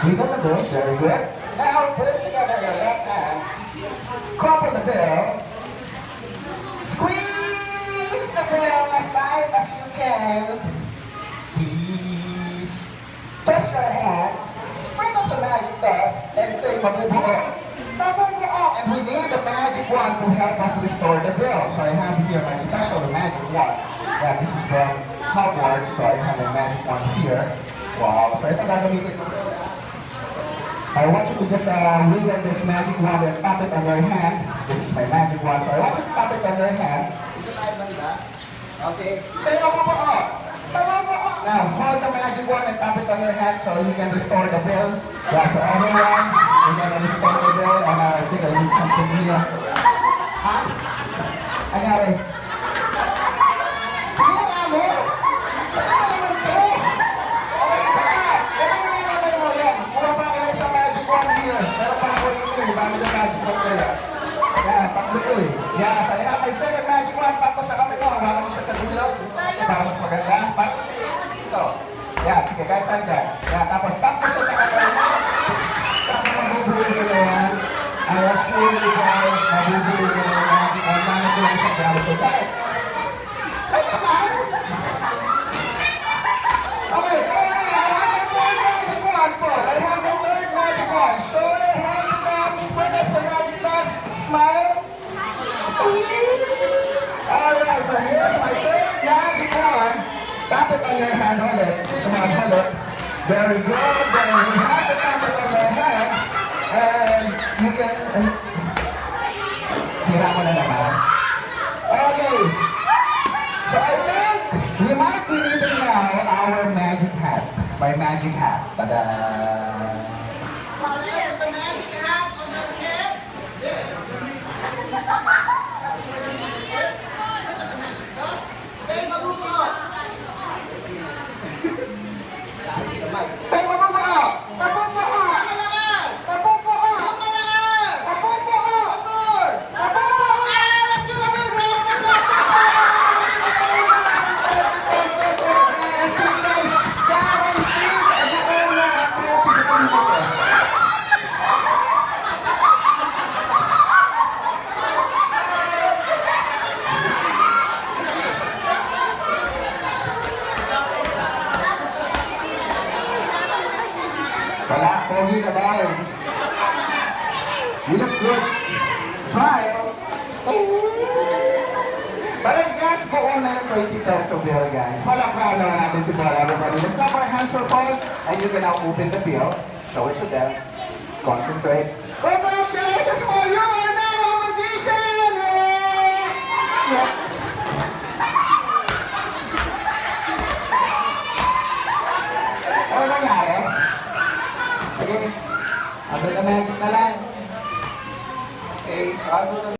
Wiggle the bill, very good. Now put it together your left hand. Crumple the bill. Squeeze the bill as tight as you can. Squeeze. Twist your hand. Sprinkle some magic dust and say mabubuo. Mabubuo. And we need the magic wand to help us restore the bill. So I have here my special magic wand. Yeah, this is from Hogwarts, so I have a magic wand here. Wow. So ito gagamitin ko. I want you to just wiggle this magic wand and tap it on your hand. This is my magic wand, so I want you to tap it on your hand. Okay. Say mabubuo. Mabubuo. Now, hold the magic wand and tap it on your hand so you can restore the bill. Yeah, so everyone, we're gonna restore the bill, and I think I need something here. Huh? I got it. Yeah, so I have my second magic wand. Tapos na kami ko. Hawakan mo siya sa dulo. Para mas maganda. Tapos ito. Yeah, sige, guys, saan dyan? Yeah, tapos tapos siya sa kamay. Tapos mabubuhay ko na yan. I assure you guys, mabubuhay ko na yan. Ang mga ko lang siya gano'n. So, bakit? Ay, naman! Okay, I have the third magic wand po. I have the third magic wand. Show your hands again. Spread us some magic dust. Smile. Alright, so here's my third magic wand. Tap it on your hand, hold it. Come on, hold it. Very good. Then you have to tap it on your hand. And you can... Sira mo na naman. Okay. So I think we might be needing now our magic hat. My magic hat. Ta-da! The magic hat on your head. This. Say mabubuo. Say mabubuo! Mabubuo! Malakas. Mabubuo! Malakas. Mabubuo! Abor. Mabubuo! Let's do it. Wala, pogi ka ba? You look good. Smile. Parang gas buo na yung 20 peso bill, guys. Palakpakan naman natin si Paul. Everybody, let's clap our hands for Paul. And you can now open the bill. Show it to them. Concentrate. Congratulations, Paul! You are now a magician! Yeah. Ano nangyari? Sige. Under the magic na lang. Okay, so I'll do the